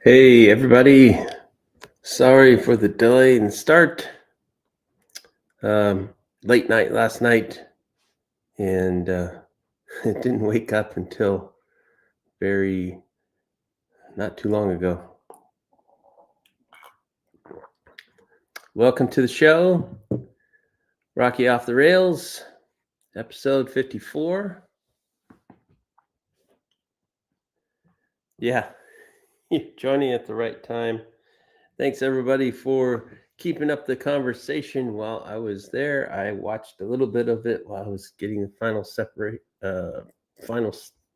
Hey everybody, sorry for the delay in the start. Um, Late night last night, and it didn't wake up until very not too long ago. Welcome to the show, Rocky Off the Rails, episode 54. Yeah, you're joining at the right time. Thanks everybody for keeping up the conversation while I was there. I watched a little bit of it while I was getting the final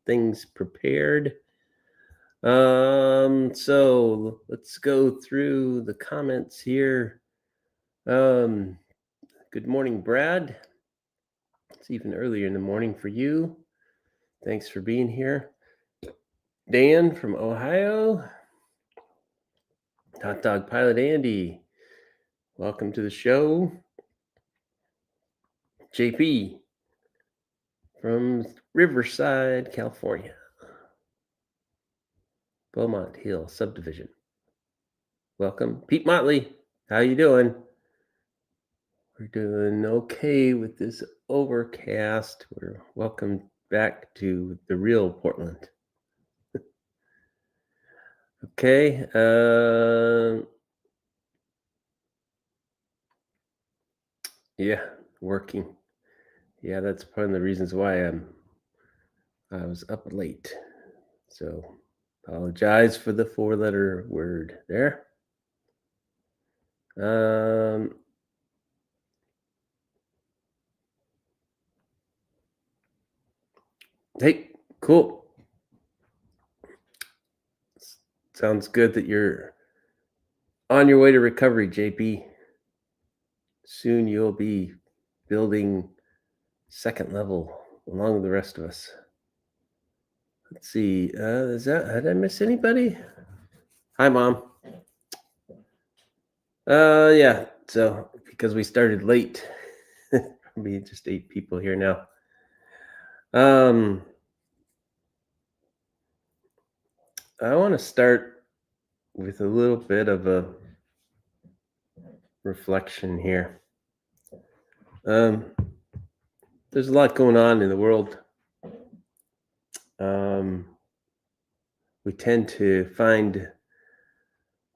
things prepared. So let's go through the comments here. Um, Good morning, Brad. It's even earlier in the morning for you. Thanks for being here. Dan from Ohio. Hot Dog Pilot Andy. Welcome to the show. JP from Riverside, California. Beaumont Hill subdivision. Welcome. Pete Motley, how you doing? We're doing okay with this overcast. We're welcome back to the real Portland. Okay. Yeah, working. Yeah, that's part of the reasons why I was up late. So apologize for the 4-letter word there. Hey, cool. Sounds good that you're on your way to recovery, JP. Soon you'll be building second level along with the rest of us. Let's see. Did I miss anybody? Hi, Mom. Yeah. So because we started late, probably just 8 people here now. I want to start with a little bit of a reflection here. There's a lot going on in the world. We tend to find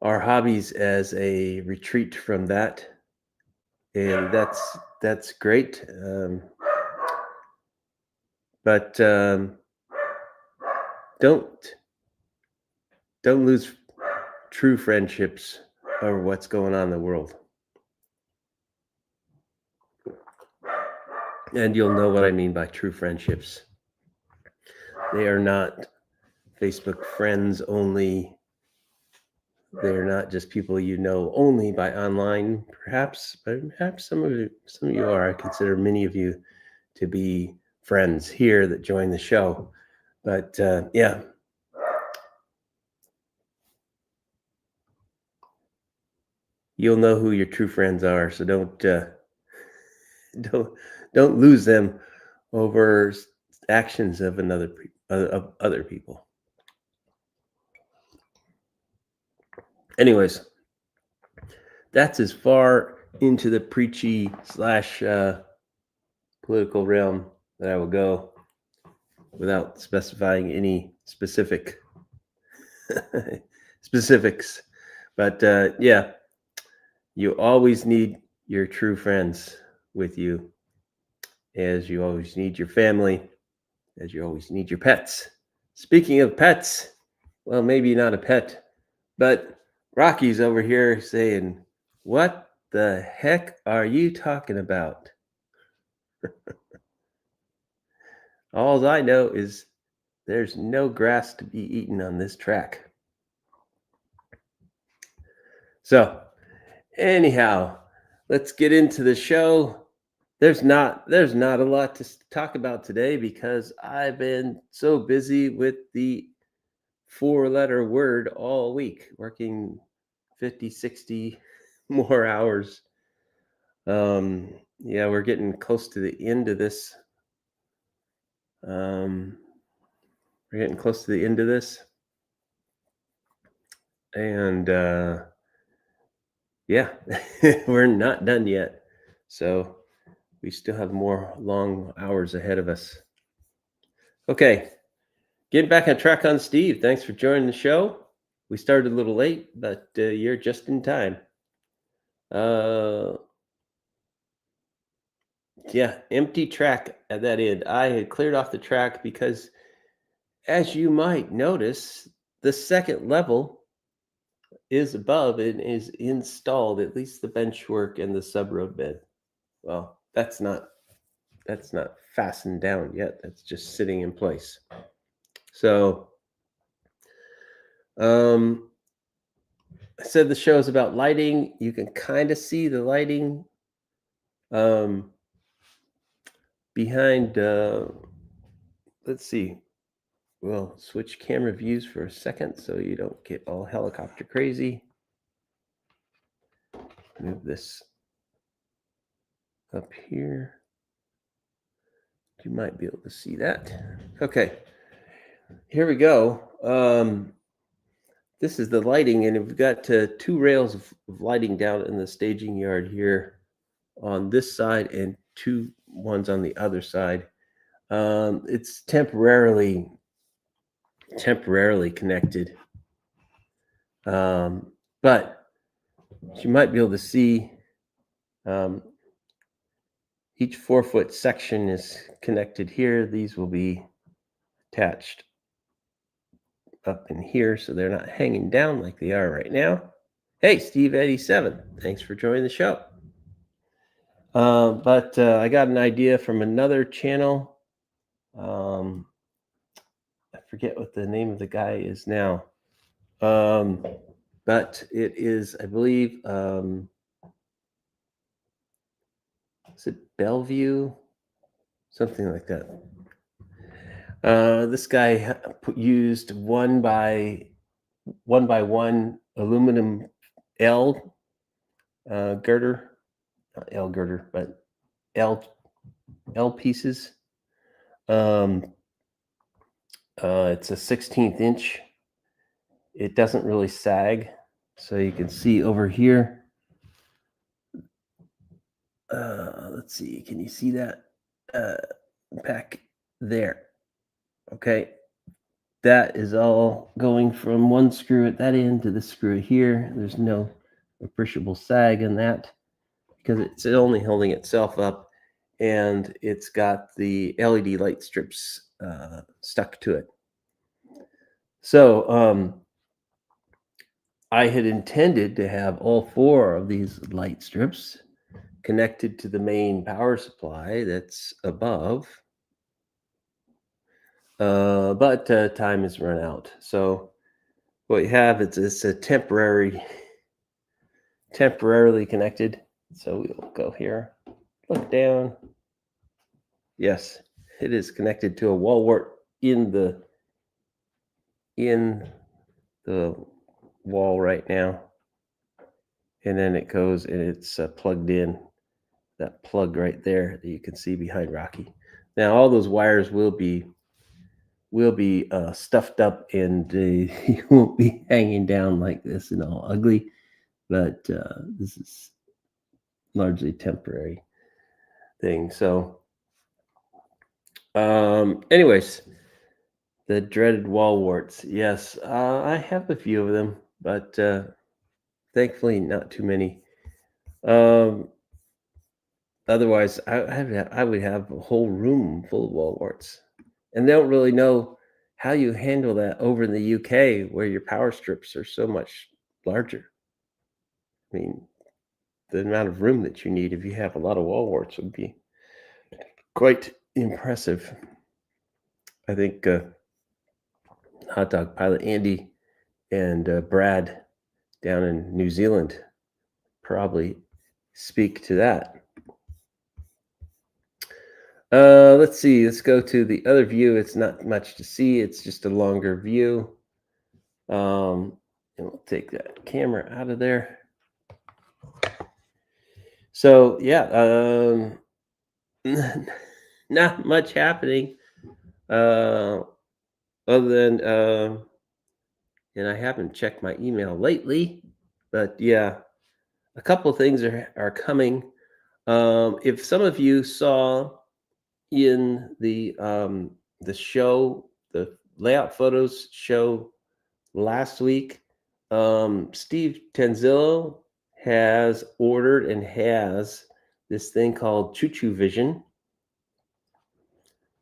our hobbies as a retreat from that, and that's great. But don't lose true friendships over what's going on in the world. And you'll know what I mean by true friendships. They are not Facebook friends only. They're not just people you know only by online, perhaps, but perhaps some of you are. I consider many of you to be friends here that join the show. But yeah. You'll know who your true friends are, so don't lose them over actions of other people. Anyways, that's as far into the preachy / political realm that I will go without specifying any specifics. But yeah, you always need your true friends with you, as you always need your family, as you always need your pets. Speaking of pets, well, maybe not a pet, but Rocky's over here saying, "What the heck are you talking about?" All I know is there's no grass to be eaten on this track. So, anyhow, let's get into the show. There's not a lot to talk about today because I've been so busy with the 4-letter word all week, working 50, 60 more hours. Yeah, we're getting close to the end of this. And yeah, we're not done yet. So we still have more long hours ahead of us. Okay, getting back on track on Steve. Thanks for joining the show. We started a little late, but you're just in time. Uh, yeah, empty track at that end. I had cleared off the track because, as you might notice, the second level is above and is installed, at least the bench work and the sub road bed. Well, that's not fastened down yet. That's just sitting in place. So, I said the show is about lighting. You can kind of see the lighting um, behind. Let's see. We'll switch camera views for a second so you don't get all helicopter crazy. Move this up here. You might be able to see that. Okay, here we go. This is the lighting, and we've got two rails of lighting down in the staging yard here on this side and two ones on the other side. It's temporarily connected, but you might be able to see each 4-foot section is connected here. These will be attached up in here so they're not hanging down like they are right now. Hey, Steve87, thanks for joining the show. But I got an idea from another channel. I forget what the name of the guy is now. But it is, I believe, is it Bellevue? Something like that. This guy used one by one aluminum L girder, not L girder, but L pieces. It's a 16th inch. It doesn't really sag, so you can see over here. Let's see, can you see that back there? Okay, that is all going from one screw at that end to the screw here. There's no appreciable sag in that because it's only holding itself up, and it's got the LED light strips stuck to it. So I had intended to have all 4 of these light strips connected to the main power supply that's above. But time has run out. So what you have is a temporarily connected. So we'll go here, look down. Yes, it is connected to a wall wart in the wall right now. And then it goes and it's plugged in, that plug right there that you can see behind Rocky. Now all those wires will be stuffed up, and you won't be hanging down like this and all ugly, but this is largely temporary thing. So anyways, the dreaded wall warts. Yes, I have a few of them, but thankfully not too many. Otherwise I would have a whole room full of wall warts, and they don't really know how you handle that over in the UK where your power strips are so much larger. I mean, the amount of room that you need if you have a lot of wall warts would be quite impressive. I think Hot Dog Pilot Andy and Brad down in New Zealand probably speak to that. Let's see. Let's go to the other view. It's not much to see. It's just a longer view. And we'll take that camera out of there. So yeah, not much happening other than and I haven't checked my email lately, but yeah, a couple of things are coming. If some of you saw in the show, the layout photos show last week, Steve Tanzillo has ordered and has this thing called Choo Choo Vision.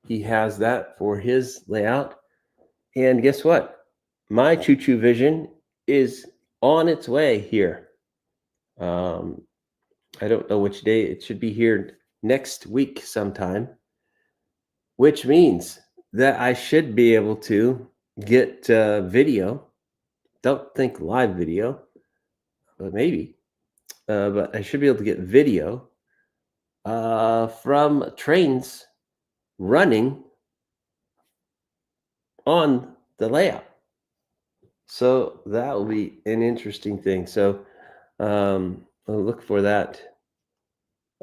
He has that for his layout. And guess what? My Choo Choo Vision is on its way here. I don't know which day. It should be here next week sometime, which means that I should be able to get video. Don't think live video, but maybe. But I should be able to get video from trains running on the layout. So that will be an interesting thing. So I'll look for that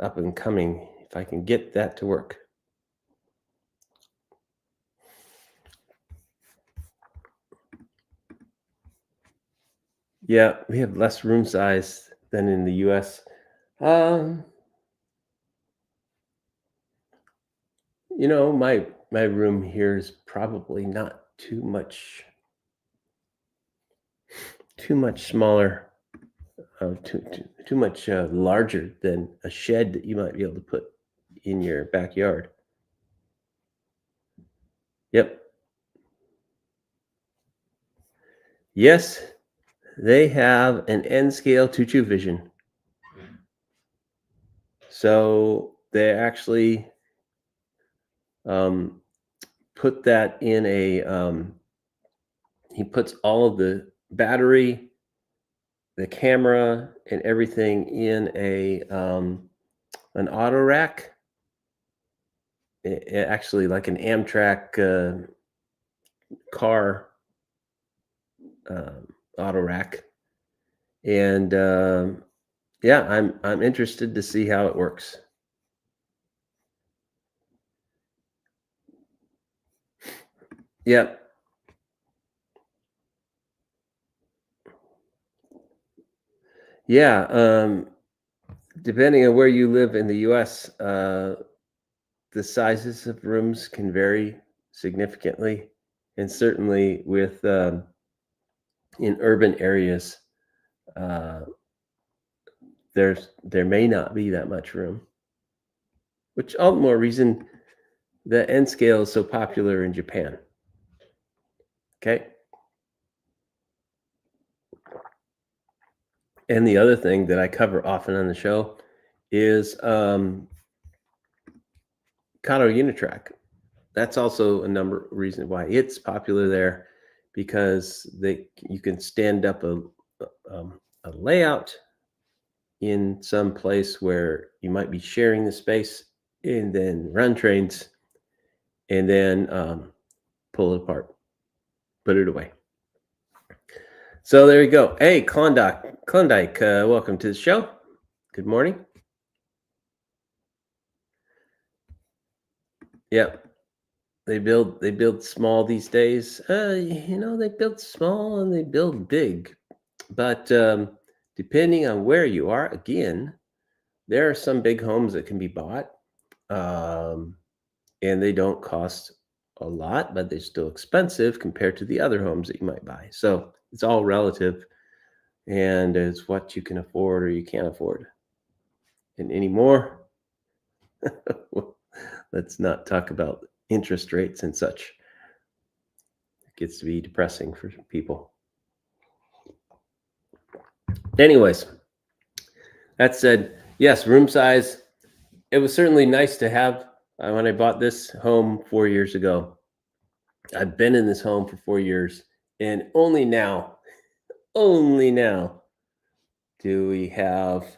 up and coming if I can get that to work. Yeah, we have less room size than in the US. My room here is probably not too much smaller, too much larger than a shed that you might be able to put in your backyard. Yep. Yes, they have an N scale Choo Choo Vision. So they actually put that in he puts all of the battery, the camera, and everything in an auto rack. Actually, like an Amtrak car auto rack, and yeah, I'm interested to see how it works. Yep. Yeah. Depending on where you live in the U.S., the sizes of rooms can vary significantly, and certainly with in urban areas, uh, there may not be that much room. Which all the more reason the N scale is so popular in Japan. Okay. And the other thing that I cover often on the show is Kato Unitrack. That's also a number reason why it's popular there, because you can stand up a layout in some place where you might be sharing the space, and then run trains, and then pull it apart, put it away. So there you go. Hey, Klondike, welcome to the show. Good morning. Yep. They build small these days. They build small and they build big. But depending on where you are, again, there are some big homes that can be bought. And they don't cost a lot, but they're still expensive compared to the other homes that you might buy. So it's all relative, and it's what you can afford or you can't afford. And anymore, well, let's not talk about interest rates and such. It gets to be depressing for people. Anyways, that said, yes, room size. It was certainly nice to have when I bought this home 4 years ago. I've been in this home for 4 years, and only now do we have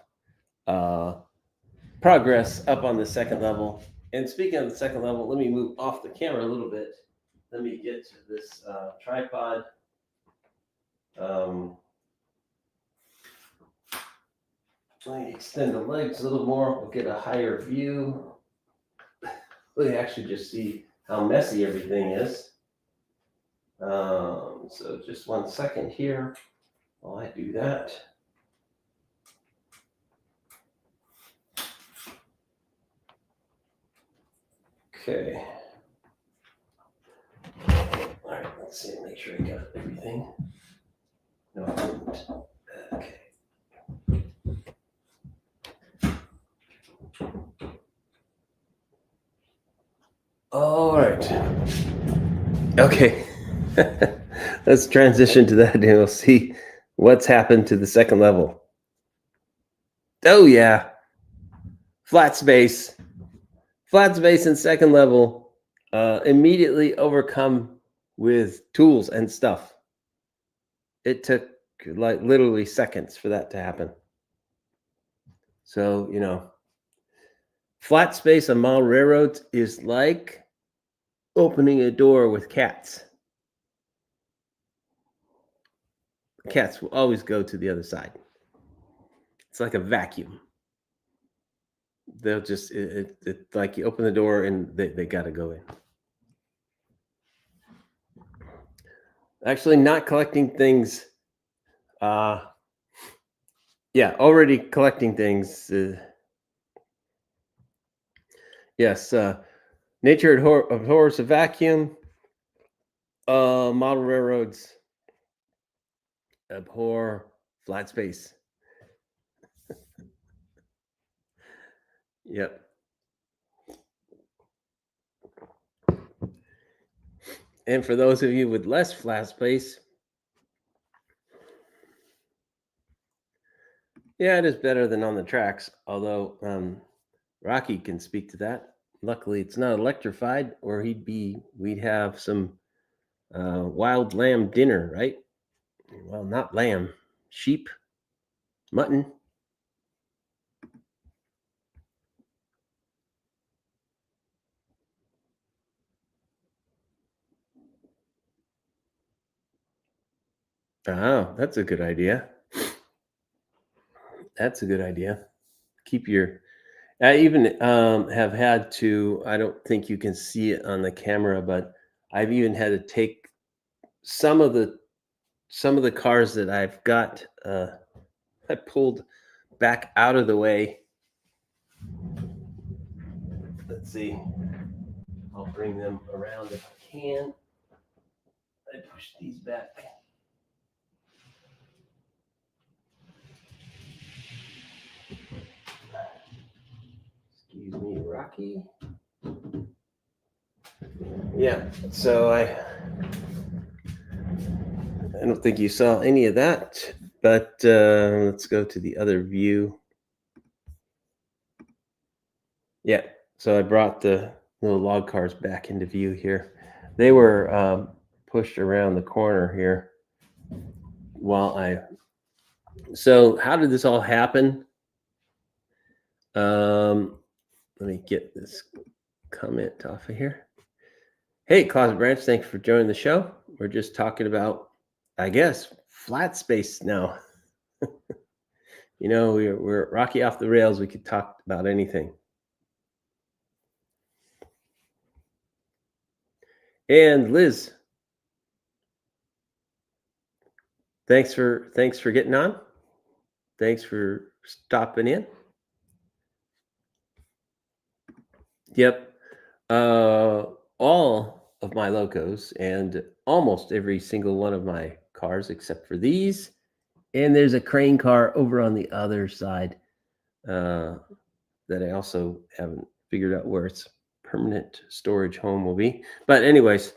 progress up on the second level. And speaking of the second level, let me move off the camera a little bit. Let me get to this tripod. Let me extend the legs a little more. We'll get a higher view. Let me actually just see how messy everything is. So just 1 second here while I do that. Okay. All right, let's see, make sure I got everything. No, I didn't. Okay. All right. Okay. Let's transition to that and we'll see what's happened to the second level. Oh, yeah. Flat space. Flat space and second level immediately overcome with tools and stuff. It took like literally seconds for that to happen. So, flat space on model railroads is like opening a door with cats. Cats will always go to the other side. It's like a vacuum. They'll just, it's like you open the door and they got to go in. Actually, not collecting things. Already collecting things. Yes, nature abhors a vacuum. Model railroads abhor flat space. Yep. And for those of you with less flat space, yeah, it is better than on the tracks, although Rocky can speak to that. Luckily, it's not electrified, or we'd have some wild lamb dinner, right? Well, not lamb, sheep, mutton. Oh, that's a good idea. That's a good idea. Keep your. I even have had to. I don't think you can see it on the camera, but I've even had to take some of the cars that I've got. I pulled back out of the way. Let's see. I'll bring them around if I can. I push these back. Excuse me, Rocky. Yeah, so I don't think you saw any of that, but let's go to the other view. Yeah, so I brought the little log cars back into view here. They were pushed around the corner here so how did this all happen? Let me get this comment off of here. Hey, Closet Branch, thanks for joining the show. We're just talking about, I guess, flat space now. We're Rocky off the rails. We could talk about anything. And Liz, thanks for getting on. Thanks for stopping in. Yep. All of my locos and almost every single one of my cars, except for these. And there's a crane car over on the other side that I also haven't figured out where its permanent storage home will be. But anyways,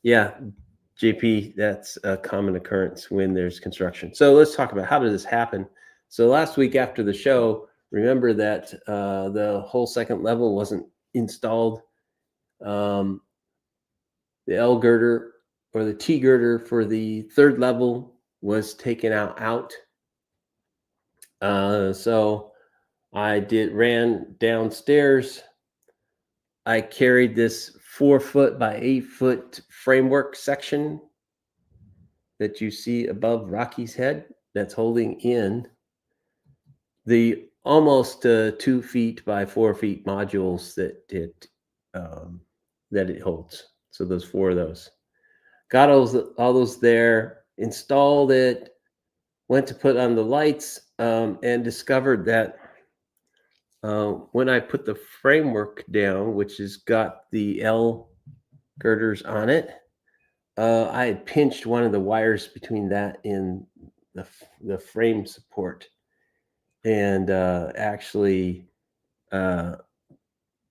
yeah, JP, that's a common occurrence when there's construction. So let's talk about how did this happen. So last week after the show, remember that the whole second level wasn't installed. The L girder or the T girder for the third level was taken out. So I ran downstairs. I carried this 4 foot by 8 foot framework section that you see above Rocky's head that's holding in the almost 2 feet by 4 feet modules that it holds. So those 4 of those. got all those there, installed it, went to put on the lights, and discovered that when I put the framework down, which has got the L girders on it, I had pinched one of the wires between that and the frame support, and actually, uh,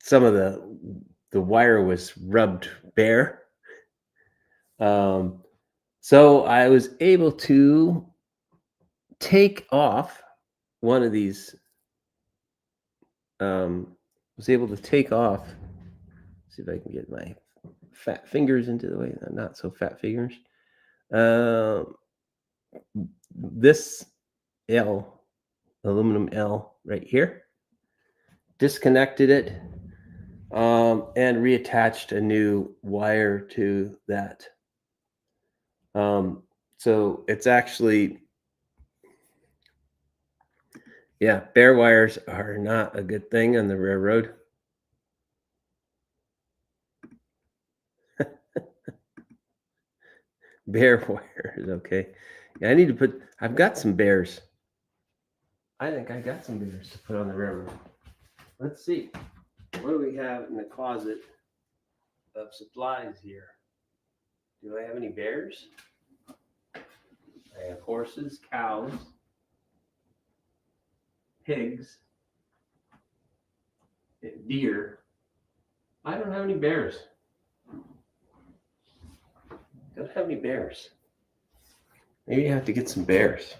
some of the wire was rubbed bare. Um, so I was able to take off one of these. Was able to take off. See if I can get my fat fingers into the way. Not so fat fingers. This L, aluminum L, right here. Disconnected it, and reattached a new wire to that. So it's actually, yeah, bare wires are not a good thing on the railroad. Bare wires, okay. Yeah, I need to put, I've got some bears. I think I got some bears to put on the railroad. Let's see. What do we have in the closet of supplies here? Do I have any bears? I have horses, cows, pigs, deer. I don't have any bears. Don't have any bears. Maybe I have to get some bears.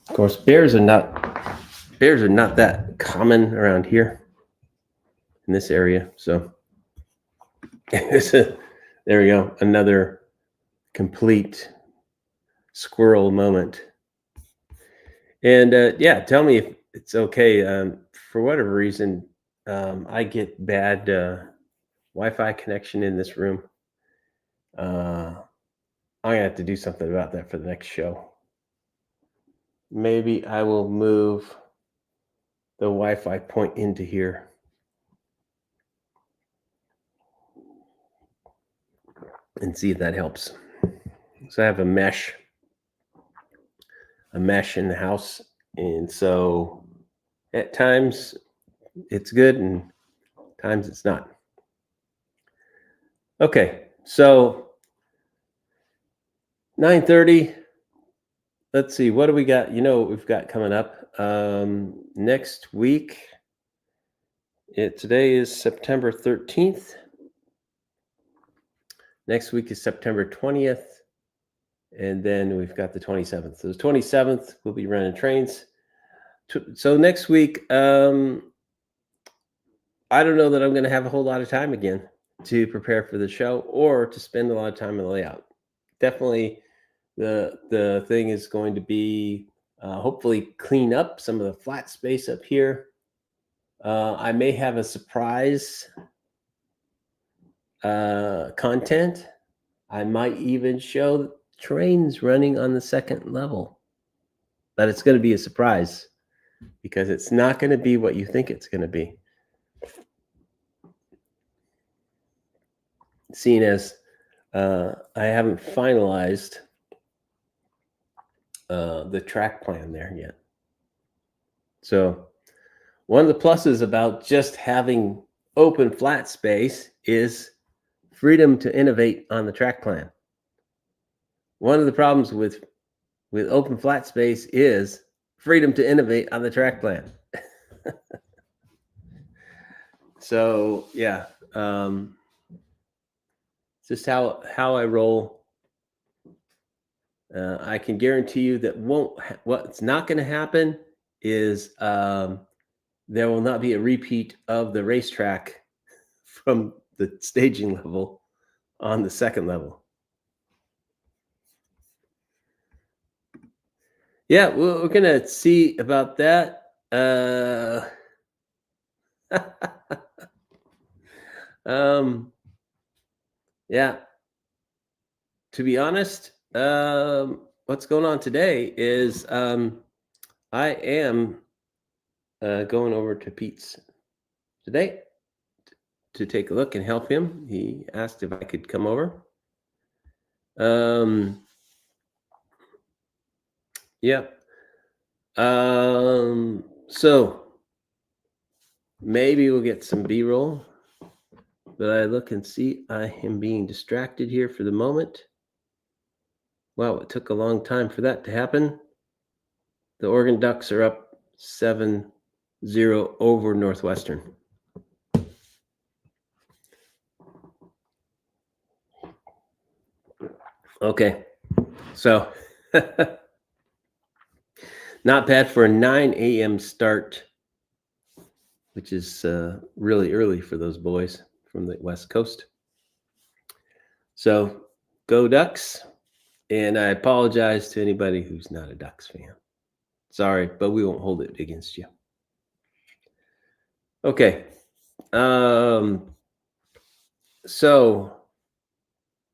Of course, bears are not that common around here in this area. So there we go. Another complete squirrel moment. And yeah, tell me if it's okay. For whatever reason, I get bad Wi-Fi connection in this room. I'm gonna have to do something about that for the next show. Maybe I will move the Wi-Fi point into here. And see if that helps. So I have a mesh in the house, and so at times it's good and times it's not. Okay, so 9:30. Let's see, what do we got? You know what we've got coming up next week. Today is September 13th. Next week is September 20th. And then we've got the 27th. So the 27th, we'll be running trains. So next week, I don't know that I'm going to have a whole lot of time again to prepare for the show or to spend a lot of time in the layout. Definitely the thing is going to be hopefully clean up some of the flat space up here. I may have a surprise content. I might even show trains running on the second level, but it's going to be a surprise because it's not going to be what you think it's going to be. Seeing as I haven't finalized the track plan there yet. So one of the pluses about just having open flat space is freedom to innovate on the track plan. One of the problems with open flat space is freedom to innovate on the track plan. So yeah, just how I roll. I can guarantee you that what's not going to happen is there will not be a repeat of the racetrack from the staging level on the second level. Yeah, we're going to see about that. Yeah, to be honest, what's going on today is I am going over to Pete's today to take a look and help him. He asked if I could come over. Yeah. So maybe we'll get some B-roll, but I look and see I am being distracted here for the moment. Wow, it took a long time for that to happen. The Oregon Ducks are up 7-0 over Northwestern. Okay, so not bad for a 9 a.m. start, which is really early for those boys from the West Coast. So go Ducks. And I apologize to anybody who's not a Ducks fan. Sorry, but we won't hold it against you. Okay. So,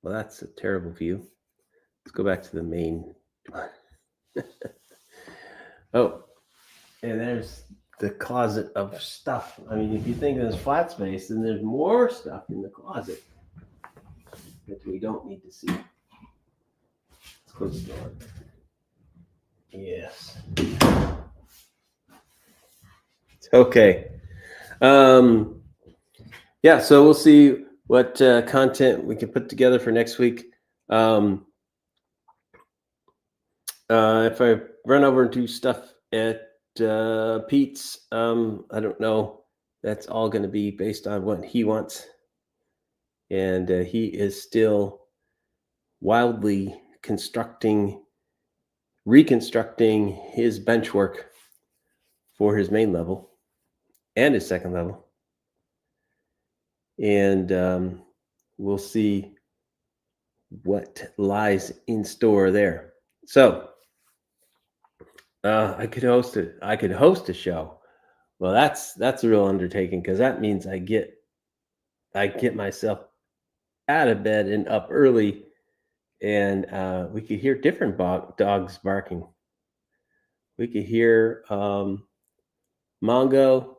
well, that's a terrible view. Let's go back to the main. Oh, and there's the closet of stuff. I mean, if you think of this flat space, then there's more stuff in the closet that we don't need to see. Let's close the door. Yes. Okay. Yeah, so we'll see what content we can put together for next week. If I run over and do stuff at Pete's, I don't know. That's all going to be based on what he wants. And he is still wildly reconstructing his bench work for his main level and his second level. And we'll see what lies in store there. So I could host a show. Well, that's a real undertaking, because that means I get myself out of bed and up early, and we could hear different dogs barking. We could hear Mongo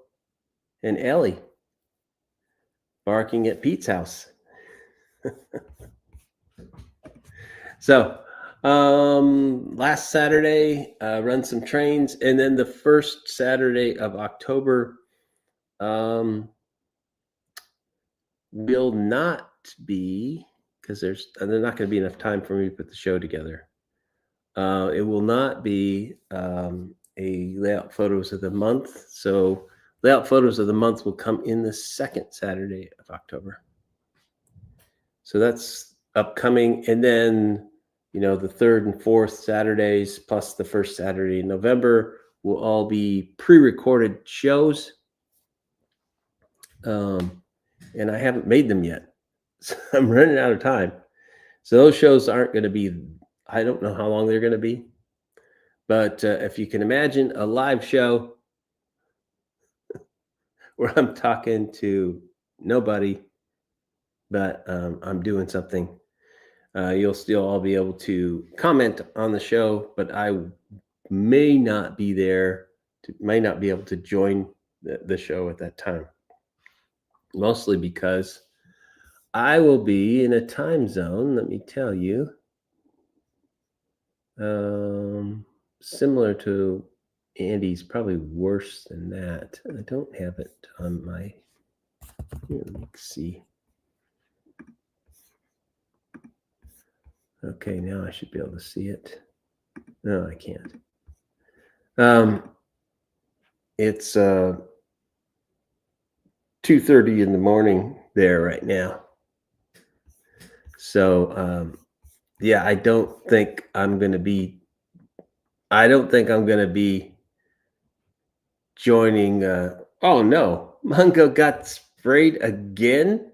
and Ellie barking at Pete's house. So last Saturday, run some trains, and then the first Saturday of October will not be, because there's not going to be enough time for me to put the show together. It will not be a layout photos of the month. So layout photos of the month will come in the second Saturday of October. So that's upcoming. And then, the third and fourth Saturdays plus the first Saturday in November will all be pre-recorded shows. And I haven't made them yet. So I'm running out of time. So those shows aren't going to be, I don't know how long they're going to be. But if you can imagine a live show where I'm talking to nobody, but I'm doing something, you'll still all be able to comment on the show, but I may not be there, may not be able to join the show at that time. Mostly because I will be in a time zone, let me tell you, similar to Andy's, probably worse than that. I don't have it on my, here, let me see. Okay, now I should be able to see it. No, I can't. It's 2:30 in the morning there right now. So yeah, I don't think I'm gonna be joining. Oh no, Mongo got sprayed again.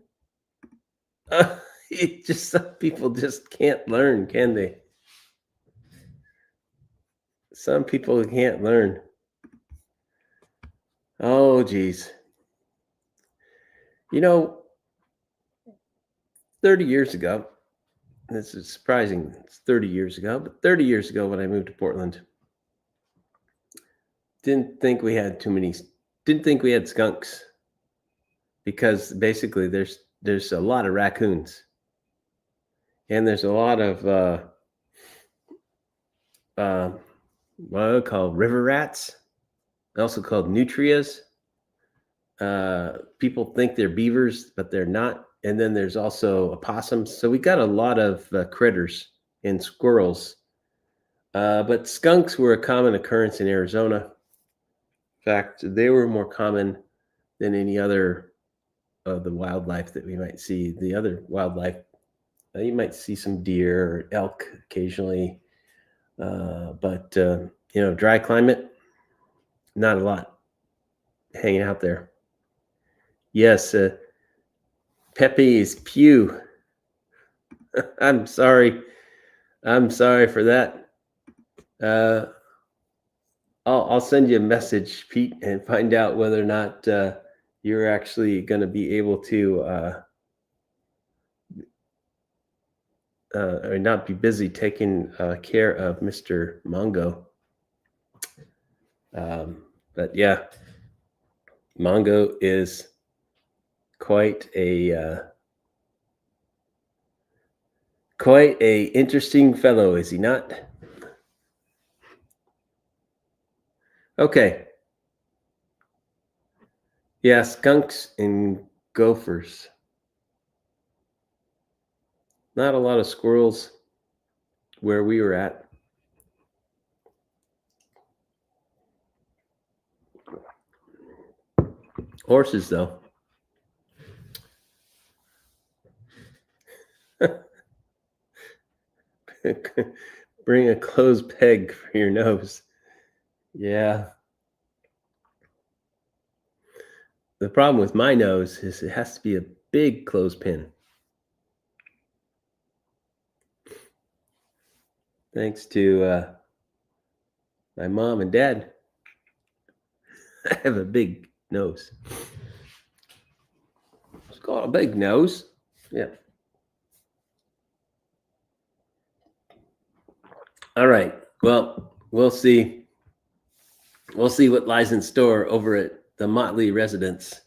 Some people just can't learn, can they? Some people can't learn. Oh geez. 30 years ago, this is surprising, it's 30 years ago, but 30 years ago when I moved to Portland, didn't think we had skunks, because basically there's a lot of raccoons. And there's a lot of what are called river rats, also called nutrias. People think they're beavers, but they're not. And then there's also opossums. So we got a lot of critters and squirrels. But skunks were a common occurrence in Arizona. In fact, they were more common than any other of the wildlife that we might see. The other wildlife, you might see some deer or elk occasionally, but dry climate, not a lot hanging out there. Yes, Pepe's Pew. I'm sorry. I'm sorry for that. I'll send you a message, Pete, and find out whether or not you're actually going to be able to or not be busy taking care of Mr. Mongo. But yeah, Mongo is quite a interesting fellow, is he not? Okay. Yeah, skunks and gophers. Not a lot of squirrels where we were at. Horses, though. Bring a closed peg for your nose. Yeah. The problem with my nose is it has to be a big clothespin. Thanks to my mom and dad, I have a big nose. It's called a big nose. Yeah. All right. Well, we'll see. We'll see what lies in store over at the Motley residence.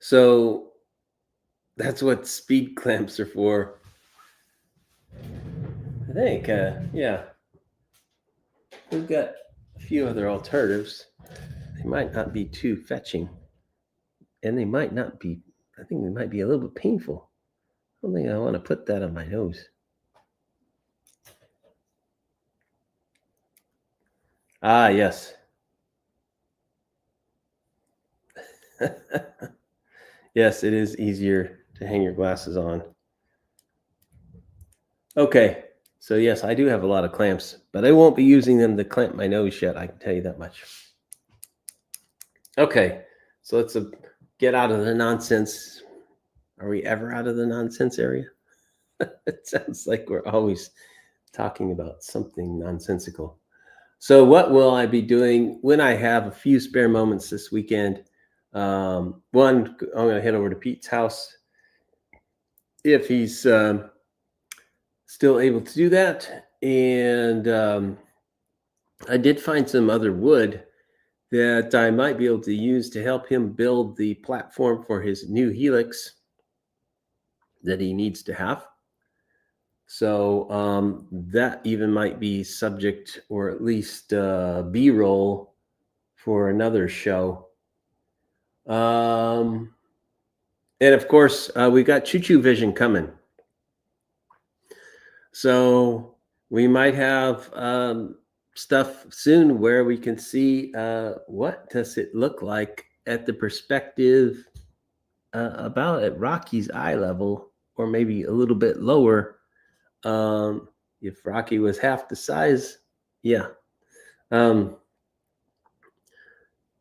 So that's what speed clamps are for. I think, yeah. We've got a few other alternatives. They might not be too fetching. And they might not be, I think they might be a little bit painful. I don't think I want to put that on my nose. Ah, yes. Yes, it is easier to hang your glasses on. Okay, so yes, I do have a lot of clamps, but I won't be using them to clamp my nose yet. I can tell you that much. Okay, so let's get out of the nonsense. Are we ever out of the nonsense area? It sounds like we're always talking about something nonsensical. So, what will I be doing when I have a few spare moments this weekend? One, I'm going to head over to Pete's house if he's still able to do that. And I did find some other wood that I might be able to use to help him build the platform for his new Helix that he needs to have. So that even might be subject, or at least B-roll for another show. And of course, we got Choo Choo Vision coming. So we might have stuff soon where we can see what does it look like at the perspective about at Rocky's eye level, or maybe a little bit lower. If Rocky was half the size, yeah. And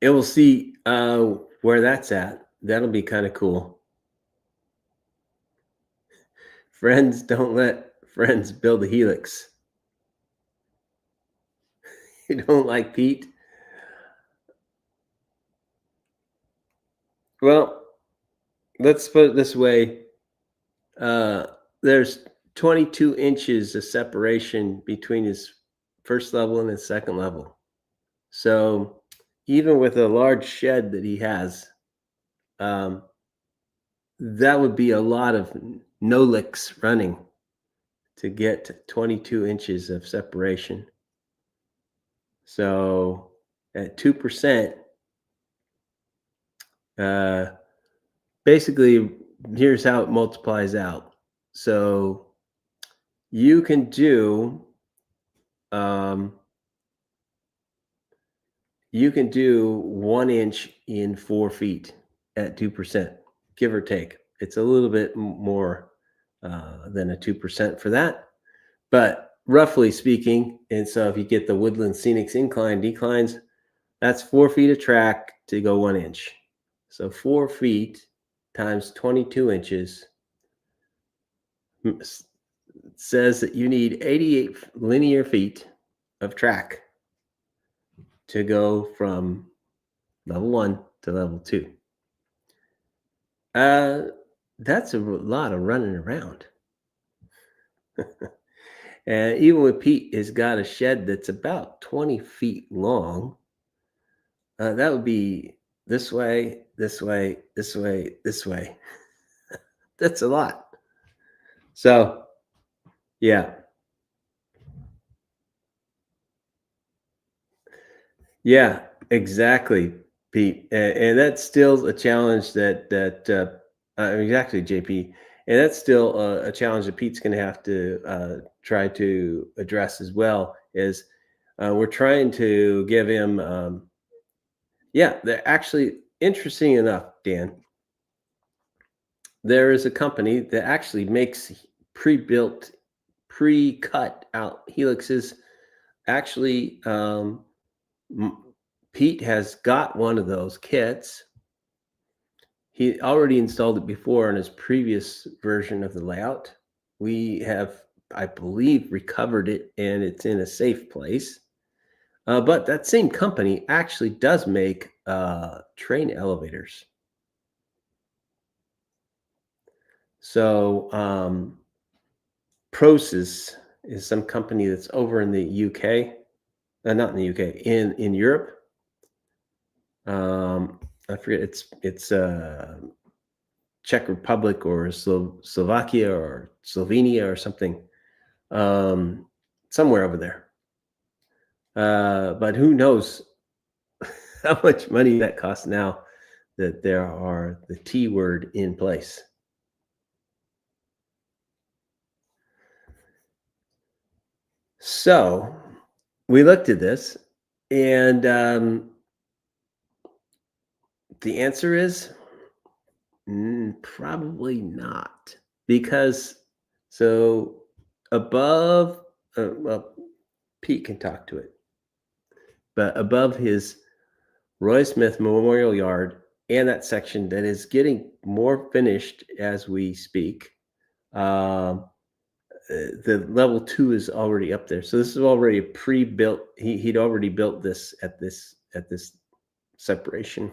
we'll see where that's at. That'll be kind of cool. Friends don't let friends build a Helix. You don't like Pete? Well, let's put it this way. There's 22 inches of separation between his first level and his second level. So even with a large shed that he has, that would be a lot of no licks running to get 22 inches of separation. So at 2%, basically, here's how it multiplies out. So you can do you can do 1 inch in 4 feet at 2%, give or take. It's a little bit more than a 2% for that, but roughly speaking. And so if you get the Woodland Scenics incline declines, that's 4 feet of track to go 1 inch. So 4 feet times 22 inches says that you need 88 linear feet of track to go from level 1 to level 2. That's a lot of running around. And even with Pete has got a shed that's about 20 feet long, that would be this way, this way, this way, this way. That's a lot. So, yeah. Yeah, exactly, Pete. And that's still a challenge exactly, JP. And that's still a challenge that Pete's going to have to try to address as well. Is we're trying to give him, they're actually interesting enough, Dan. There is a company that actually makes pre-built, pre-cut out helixes. Actually, Pete has got one of those kits. He already installed it before on his previous version of the layout. We have, I believe, recovered it and it's in a safe place. But that same company actually does make train elevators. So Prosus is some company that's over in the UK. Not in the UK, in Europe. I forget, it's Czech Republic or Slovakia or Slovenia or something, somewhere over there. But who knows how much money that costs now that there are the T word in place. So we looked at this, and the answer is probably not, because so above, well, Pete can talk to it, but above his Roy Smith Memorial Yard and that section that is getting more finished as we speak, the level 2 is already up there. So this is already a pre-built. He'd already built this at this separation.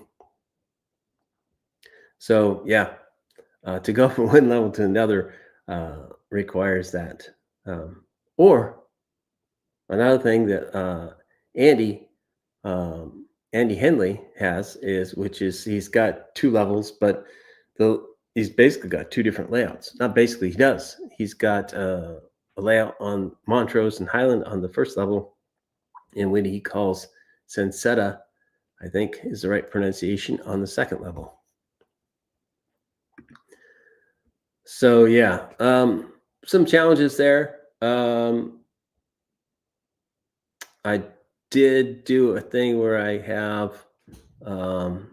So yeah, to go from one level to another requires that. Or another thing that Andy Henley has he's got 2 levels, but he's basically got 2 different layouts. Not basically, he does. He's got a layout on Montrose and Highland on the first level, and what he calls Sensetta, I think is the right pronunciation, on the second level. So yeah, some challenges there. I did do a thing where I have, and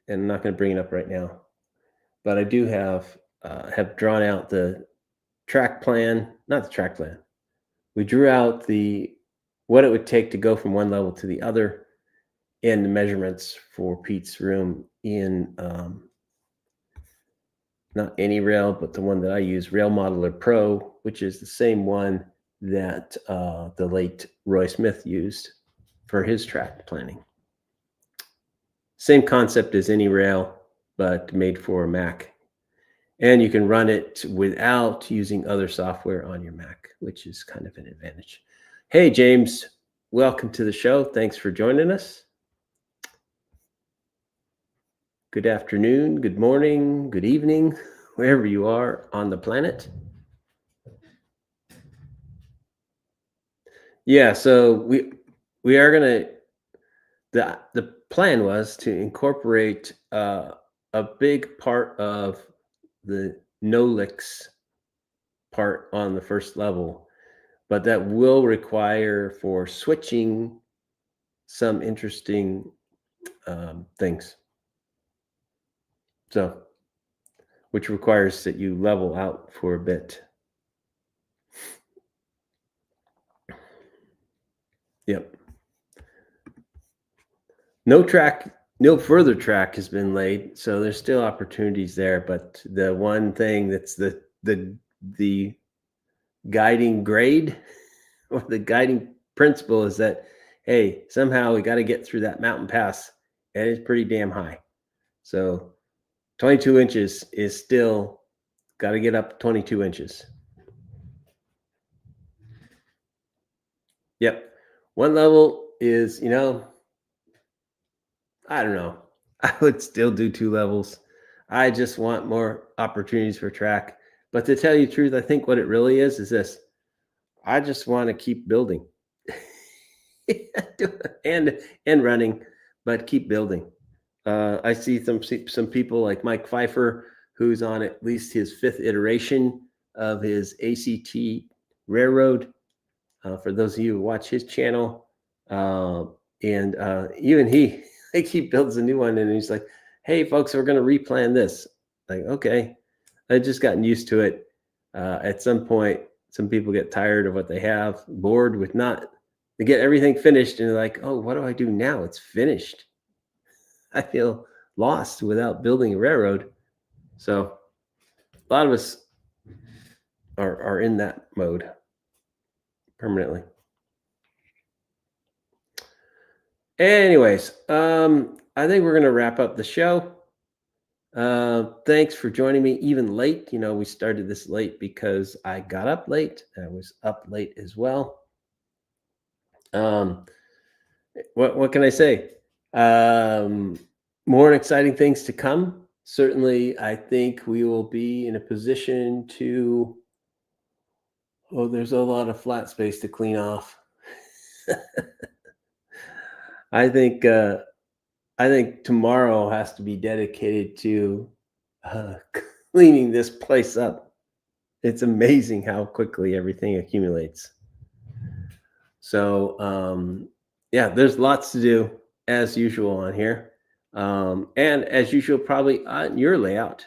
I'm not going to bring it up right now, but I do have drawn out the track plan, not the track plan. We drew out what it would take to go from one level to the other, and the measurements for Pete's room in not AnyRail, but the one that I use, Rail Modeler Pro, which is the same one that the late Roy Smith used for his track planning. Same concept as AnyRail, but made for a Mac. And you can run it without using other software on your Mac, which is kind of an advantage. Hey, James, welcome to the show. Thanks for joining us. good afternoon, good morning, good evening, wherever you are on the planet. Yeah, so we are gonna the plan was to incorporate a big part of the no licks part on the first level, but that will require for switching some interesting things. So, which requires that you level out for a bit. Yep. No further track has been laid, so there's still opportunities there. But the one thing that's the guiding grade or the guiding principle is that, hey, somehow we got to get through that mountain pass, and it's pretty damn high. So 22 inches is still got to get up 22 inches. Yep. One level is, I don't know. I would still do two levels. I just want more opportunities for track. But to tell you the truth, I think what it really is this. I just want to keep building and running, but keep building. I see some people like Mike Pfeiffer, who's on at least his fifth iteration of his ACT railroad. For those of you who watch his channel, and even he builds a new one, and he's like, "Hey, folks, we're going to replan this." Like, okay, I've just gotten used to it. At some point, some people get tired of what they have, bored with not. They get everything finished, and they're like, "Oh, what do I do now? It's finished." I feel lost without building a railroad. So, a lot of us are in that mode permanently. Anyways, I think we're going to wrap up the show. Thanks for joining me even late. We started this late because I got up late. I was up late as well. What can I say? More exciting things to come. Certainly, I think we will be in a position to. Oh, there's a lot of flat space to clean off. I think tomorrow has to be dedicated to cleaning this place up. It's amazing how quickly everything accumulates. So, yeah, there's lots to do as usual on here. And as usual, probably on your layout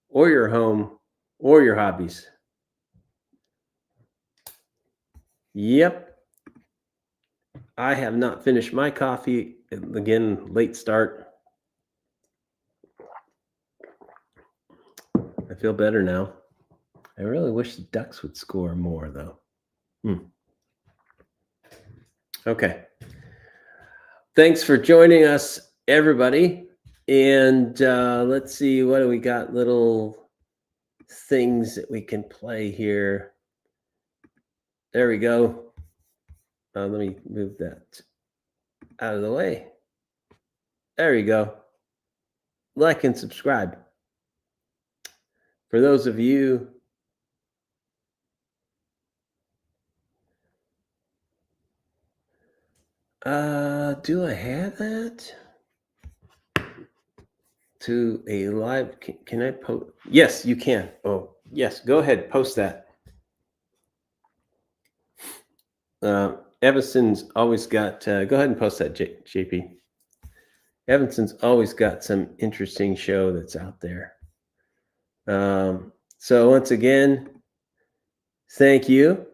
or your home or your hobbies. Yep. I have not finished my coffee. Again, late start. I feel better now. I really wish the Ducks would score more, though. Okay. Thanks for joining us, everybody. And let's see, what do we got? Little things that we can play here. There we go. Let me move that out of the way. There you go. Like and subscribe. For those of you do I have that? To a live, can I post? Yes, you can. Oh, yes, go ahead, post that. Evanston's always got, go ahead and post that, JP. Evanston's always got some interesting show that's out there. So once again, thank you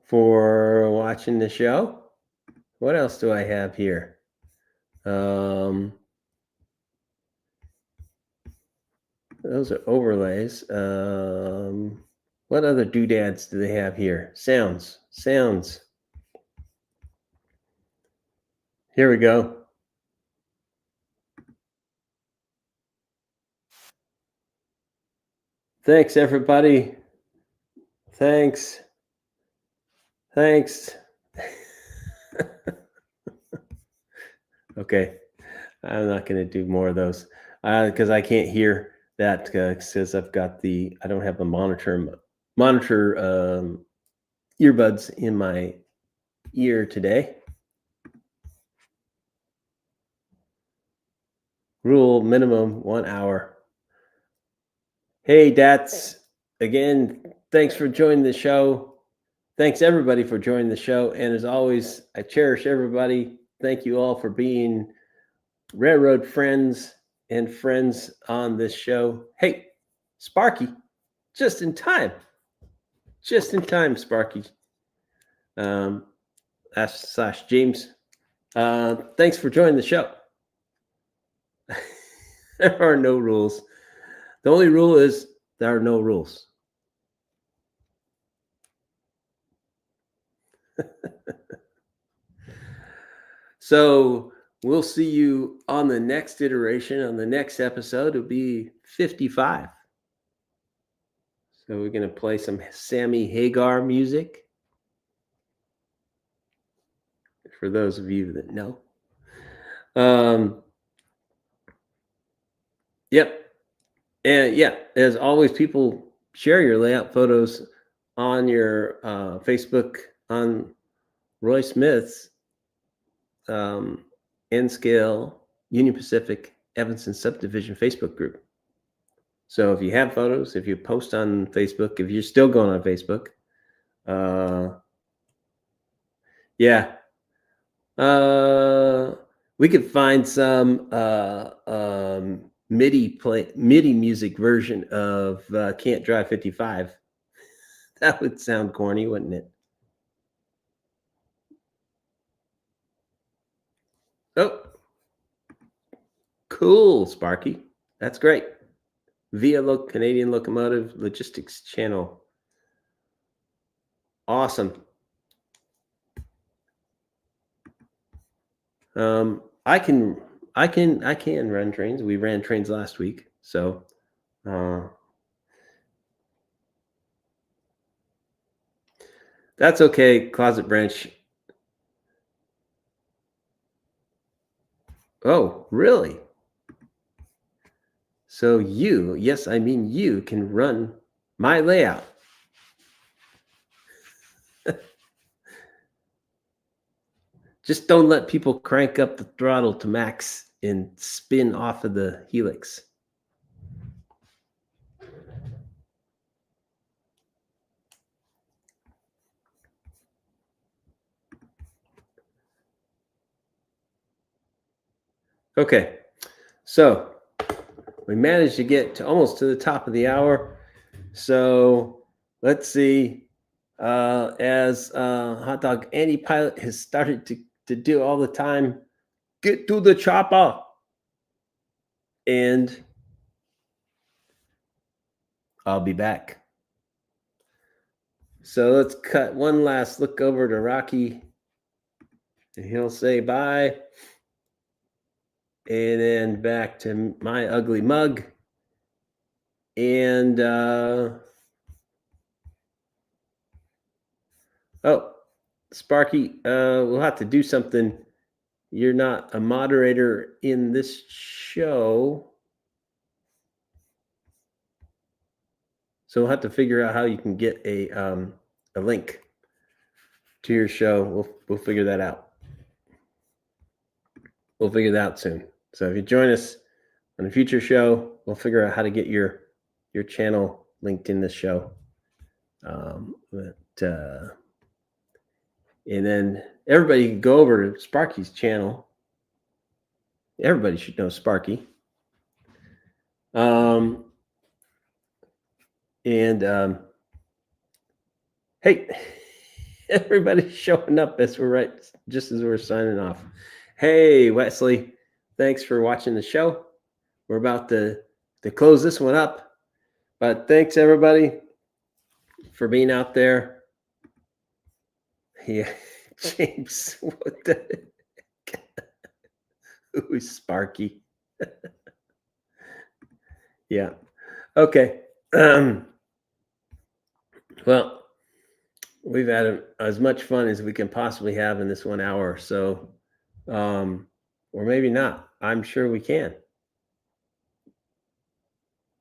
for watching the show. What else do I have here? Those are overlays. What other doodads do they have here? Sounds. Here we go. Thanks, everybody. Thanks. Okay. I'm not going to do more of those because I can't hear that because I don't have the monitor earbuds in my ear today. Rule minimum 1 hour. Hey, Dats, again, thanks for joining the show. Thanks everybody for joining the show. And as always, I cherish everybody. Thank you all for being railroad friends and friends on this show. Hey, Sparky, just in time. Just in time, Sparky. / James. Thanks for joining the show. There are no rules. The only rule is there are no rules. So we'll see you on the next iteration, on the next episode. It'll be 55. So we're going to play some Sammy Hagar music. For those of you that know. Yep. And yeah, as always, people share your layout photos on your Facebook on Roy Smith's N-Scale Union Pacific Evanston Subdivision Facebook group. So if you have photos, if you post on Facebook, if you're still going on Facebook, yeah, we could find some MIDI music version of Can't Drive 55. That would sound corny, wouldn't it? Oh, cool, Sparky. That's great. Via Canadian Locomotive Logistics Channel. Awesome. I can run trains. We ran trains last week, so that's okay. Closet Branch. Oh, really? So yes, I mean you can run my layout. Just don't let people crank up the throttle to max and spin off of the helix. Okay, so we managed to get to almost to the top of the hour. So let's see. As Hot Dog Andy Pilot has started to do all the time, get to the chopper. And I'll be back. So let's cut one last look over to Rocky. And he'll say bye. And then back to my ugly mug. And Sparky, we'll have to do something. You're not a moderator in this show. So we'll have to figure out how you can get a link to your show. We'll figure that out. We'll figure that out soon. So if you join us on a future show, we'll figure out how to get your channel linked in this show. And then everybody can go over to Sparky's channel. Everybody should know Sparky. Hey, everybody's showing up as just as we're signing off. Hey, Wesley, thanks for watching the show. We're about to close this one up, but thanks everybody for being out there. Yeah, James, what the heck? Who's Sparky? Yeah. Okay. Well, we've had as much fun as we can possibly have in this 1 hour. So or maybe not. I'm sure we can.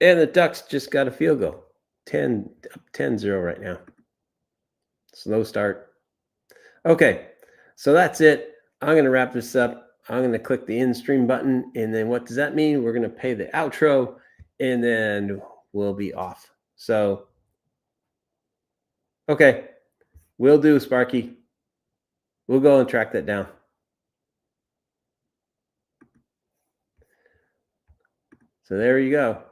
And the Ducks just got a field goal. 10-0 right now. Slow start. Okay, so that's it. I'm going to wrap this up. I'm going to click the end stream button. And then what does that mean? We're going to pay the outro and then we'll be off. So, okay, will do, Sparky. We'll go and track that down. So there you go.